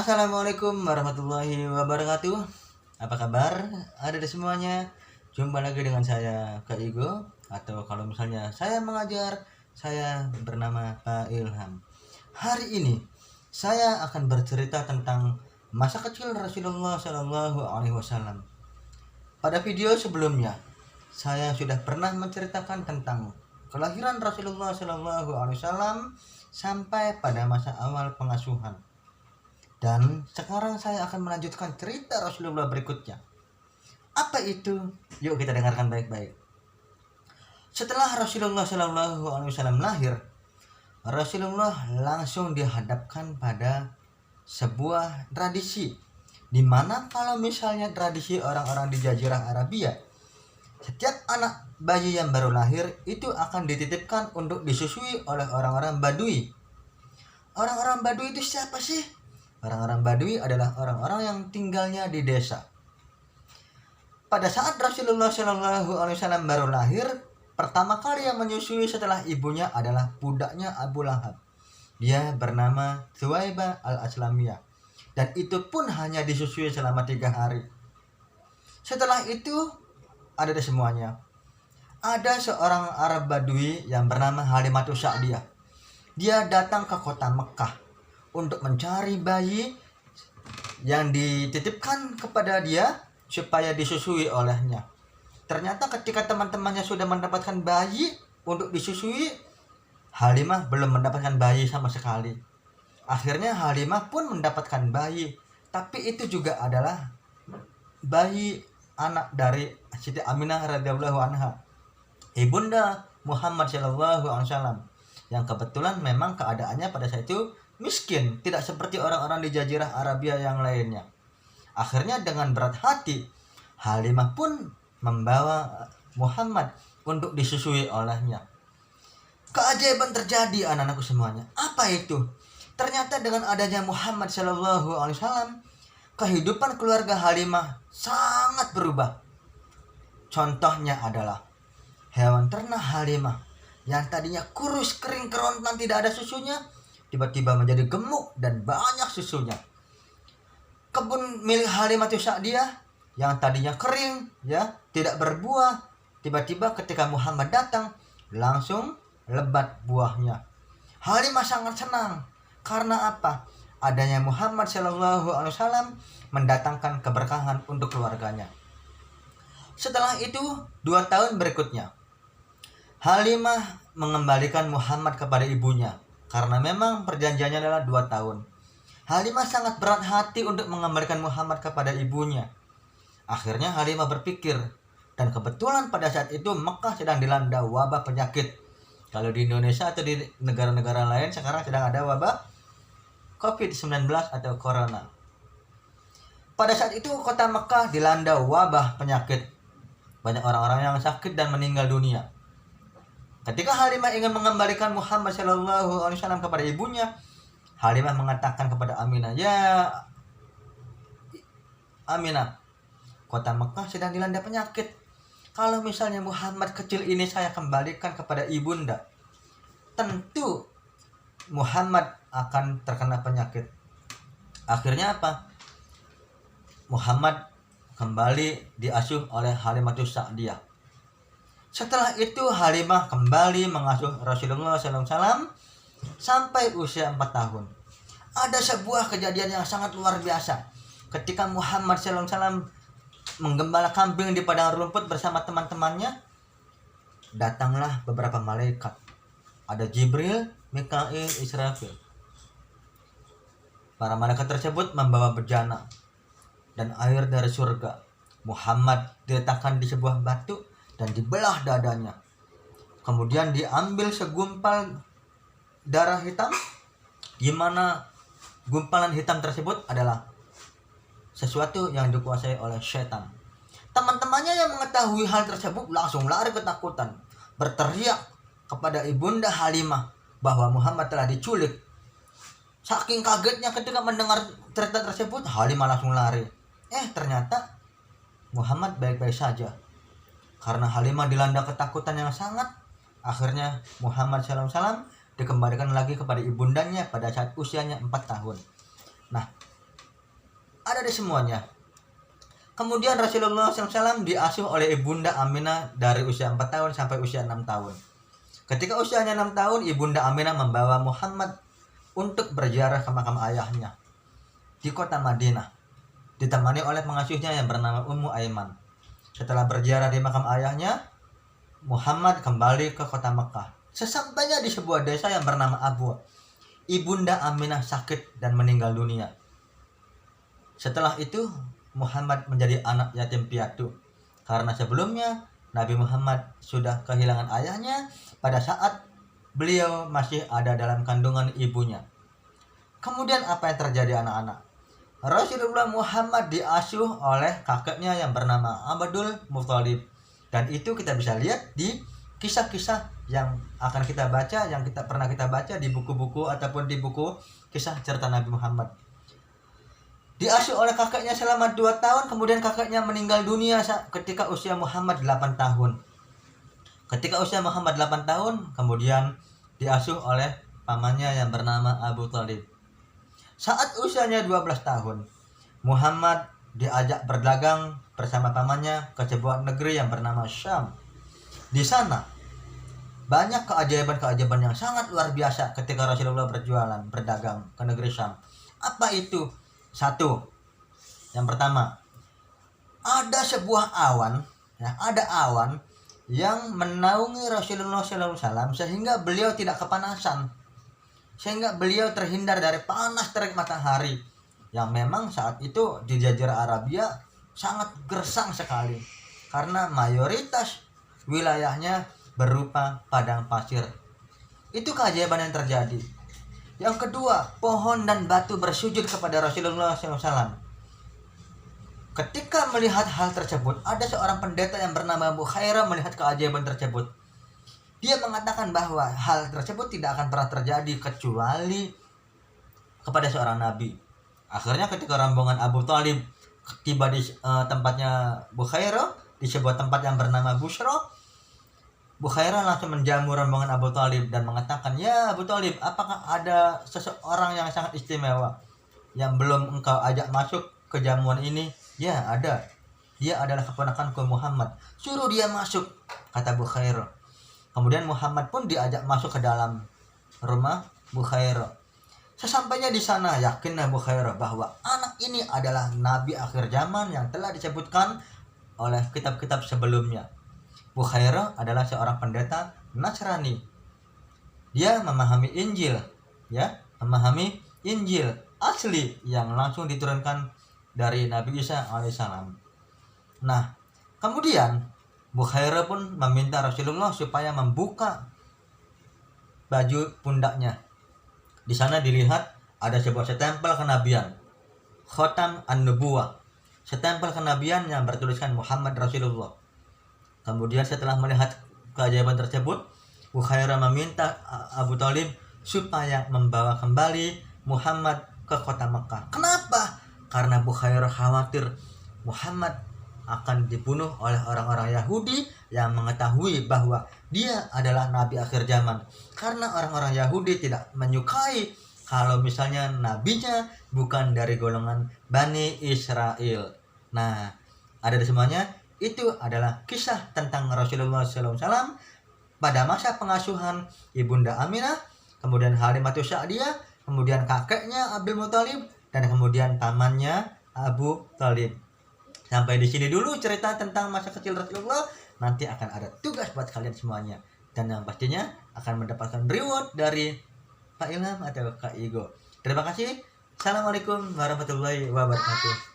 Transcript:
Assalamualaikum warahmatullahi wabarakatuh. Apa kabar? Ada di semuanya. Jumpa lagi dengan saya Kak Igo. Atau kalau misalnya saya mengajar, saya bernama Pak Ilham. Hari ini saya akan bercerita tentang masa kecil Rasulullah Shallallahu Alaihi Wasallam. Pada video sebelumnya, saya sudah pernah menceritakan tentang kelahiran Rasulullah Shallallahu Alaihi Wasallam sampai pada masa awal pengasuhan. Dan sekarang saya akan melanjutkan cerita Rasulullah berikutnya. Apa itu? Yuk kita dengarkan baik-baik. Setelah Rasulullah Shallallahu Alaihi Wasallam lahir, Rasulullah langsung dihadapkan pada sebuah tradisi, di mana kalau misalnya tradisi orang-orang di Jazirah Arabia, setiap anak bayi yang baru lahir itu akan dititipkan untuk disusui oleh orang-orang Badui. Orang-orang Badui itu siapa sih? Orang-orang Badui adalah orang-orang yang tinggalnya di desa. Pada saat Rasulullah Shallallahu Alaihi Wasallam baru lahir, pertama kali yang menyusui setelah ibunya adalah budaknya Abu Lahab. Dia bernama Thuwaibah al-Aslamiyah, dan itu pun hanya disusui selama 3 hari. Setelah itu ada semuanya. Ada seorang Arab Badui yang bernama Halimatus Sa'diyah. Dia datang ke kota Mekah untuk mencari bayi yang dititipkan kepada dia supaya disusui olehnya. Ternyata ketika teman-temannya sudah mendapatkan bayi untuk disusui, Halimah belum mendapatkan bayi sama sekali. Akhirnya Halimah pun mendapatkan bayi, tapi itu juga adalah bayi anak dari Siti Aminah radhiyallahu anha, ibunda Muhammad sallallahu alaihi wasallam, yang kebetulan memang keadaannya pada saat itu miskin, tidak seperti orang-orang di Jazirah Arabia yang lainnya. Akhirnya dengan berat hati, Halimah pun membawa Muhammad untuk disusui olehnya. Keajaiban terjadi anak-anakku semuanya. Apa itu? Ternyata dengan adanya Muhammad Shallallahu Alaihi Wasallam, kehidupan keluarga Halimah sangat berubah. Contohnya adalah hewan ternak Halimah yang tadinya kurus, kering, kerontang, tidak ada susunya, tiba-tiba menjadi gemuk dan banyak susunya. Kebun milik Halimatus Sa'diyah yang tadinya kering, tidak berbuah, tiba-tiba ketika Muhammad datang langsung lebat buahnya. Halimah sangat senang. Karena apa? Adanya Muhammad Shallallahu Alaihi Wasallam mendatangkan keberkahan untuk keluarganya. Setelah itu 2 tahun berikutnya, Halimah mengembalikan Muhammad kepada ibunya. Karena memang perjanjiannya adalah 2 tahun. Halimah sangat berat hati untuk mengembalikan Muhammad kepada ibunya. Akhirnya Halimah berpikir, dan kebetulan pada saat itu Mekah sedang dilanda wabah penyakit. Kalau di Indonesia atau di negara-negara lain sekarang sedang ada wabah COVID-19 atau Corona. Pada saat itu kota Mekah dilanda wabah penyakit. Banyak orang-orang yang sakit dan meninggal dunia. Ketika Halimah ingin mengembalikan Muhammad Shallallahu Alaihi Wasallam kepada ibunya, Halimah mengatakan kepada Aminah, "Ya Aminah, kota Mekah sedang dilanda penyakit. Kalau misalnya Muhammad kecil ini saya kembalikan kepada ibunda, tentu Muhammad akan terkena penyakit." Akhirnya apa? Muhammad kembali diasuh oleh Halimatus Sa'diyah. Setelah itu Halimah kembali mengasuh Rasulullah SAW sampai usia 4 tahun. Ada sebuah kejadian yang sangat luar biasa. Ketika Muhammad SAW menggembala kambing di padang rumput bersama teman-temannya, datanglah beberapa malaikat. Ada Jibril, Mikail, Israfil. Para malaikat tersebut membawa bejana dan air dari surga. Muhammad diletakkan di sebuah batu dan dibelah dadanya. Kemudian diambil segumpal darah hitam, di mana gumpalan hitam tersebut adalah sesuatu yang dikuasai oleh setan. Teman-temannya yang mengetahui hal tersebut langsung lari ketakutan, berteriak kepada ibunda Halimah bahwa Muhammad telah diculik. Saking kagetnya ketika mendengar cerita tersebut, Halimah langsung lari. Ternyata Muhammad baik-baik saja. Karena Halimah dilanda ketakutan yang sangat, akhirnya Muhammad SAW dikembalikan lagi kepada ibundanya pada saat usianya 4 tahun. Nah, ada di semuanya. Kemudian Rasulullah SAW diasuh oleh Ibunda Aminah dari usia 4 tahun sampai usia 6 tahun. Ketika usianya 6 tahun, Ibunda Aminah membawa Muhammad untuk berziarah ke makam ayahnya di kota Madinah, ditemani oleh pengasuhnya yang bernama Ummu Aiman. Setelah berziarah di makam ayahnya, Muhammad kembali ke kota Mekah. Sesampainya di sebuah desa yang bernama Abwa, Ibunda Aminah sakit dan meninggal dunia. Setelah itu, Muhammad menjadi anak yatim piatu karena sebelumnya Nabi Muhammad sudah kehilangan ayahnya pada saat beliau masih ada dalam kandungan ibunya. Kemudian apa yang terjadi anak-anak? Rasulullah Muhammad diasuh oleh kakeknya yang bernama Abdul Muthalib, dan itu kita bisa lihat di kisah-kisah yang akan kita baca, yang pernah kita baca di buku-buku ataupun di buku kisah cerita Nabi Muhammad. Diasuh oleh kakeknya selama 2 tahun, kemudian kakeknya meninggal dunia ketika usia Muhammad 8 tahun. Ketika usia Muhammad 8 tahun, kemudian diasuh oleh pamannya yang bernama Abu Thalib. Saat usianya 12 tahun, Muhammad diajak berdagang bersama pamannya ke sebuah negeri yang bernama Syam. Di sana, banyak keajaiban-keajaiban yang sangat luar biasa ketika Rasulullah berdagang ke negeri Syam. Apa itu? Satu, yang pertama, ada sebuah awan, ada awan yang menaungi Rasulullah SAW sehingga beliau tidak kepanasan, sehingga beliau terhindar dari panas terik matahari yang memang saat itu di Jazirah Arabia sangat gersang sekali karena mayoritas wilayahnya berupa padang pasir. Itu keajaiban yang terjadi. Yang kedua, pohon dan batu bersujud kepada Rasulullah SAW. Ketika melihat hal tersebut, ada seorang pendeta yang bernama Bukhairah melihat keajaiban tersebut. Dia mengatakan bahwa hal tersebut tidak akan pernah terjadi kecuali kepada seorang nabi. Akhirnya ketika rombongan Abu Thalib tiba di tempatnya Bukhairah, di sebuah tempat yang bernama Busra, Bukhairah langsung menjamu rombongan Abu Thalib dan mengatakan, "Ya Abu Thalib, apakah ada seseorang yang sangat istimewa yang belum engkau ajak masuk ke jamuan ini?" "Ya, ada. Dia adalah keponakanku Muhammad. Suruh dia masuk," kata Bukhairah. Kemudian Muhammad pun diajak masuk ke dalam rumah Bukhairah. Sesampainya di sana, yakinlah Bukhairah bahwa anak ini adalah nabi akhir zaman yang telah disebutkan oleh kitab-kitab sebelumnya. Bukhairah adalah seorang pendeta Nasrani. Dia memahami Injil, memahami Injil asli yang langsung diturunkan dari Nabi Isa alaihissalam. Nah, kemudian Bukhairah pun meminta Rasulullah supaya membuka baju pundaknya. Di sana dilihat ada sebuah stempel kenabian, Khotam An-Nubuwah, stempel kenabian yang bertuliskan Muhammad Rasulullah. Kemudian setelah melihat keajaiban tersebut, Bukhairah meminta Abu Thalib supaya membawa kembali Muhammad ke kota Mekah. Kenapa? Karena Bukhairah khawatir Muhammad akan dibunuh oleh orang-orang Yahudi yang mengetahui bahwa dia adalah nabi akhir zaman. Karena orang-orang Yahudi tidak menyukai kalau misalnya nabinya bukan dari golongan Bani Israel. Nah, ada di semuanya. Itu adalah kisah tentang Rasulullah SAW pada masa pengasuhan Ibunda Aminah, kemudian Halimatus Sa'diyah, kemudian kakeknya Abdul Muthalib, dan kemudian pamannya Abu Thalib. Sampai di sini dulu cerita tentang masa kecil Rasulullah. Nanti akan ada tugas buat kalian semuanya, dan yang pastinya akan mendapatkan reward dari Pak Ilham atau Kak Igo. Terima kasih. Assalamualaikum warahmatullahi wabarakatuh.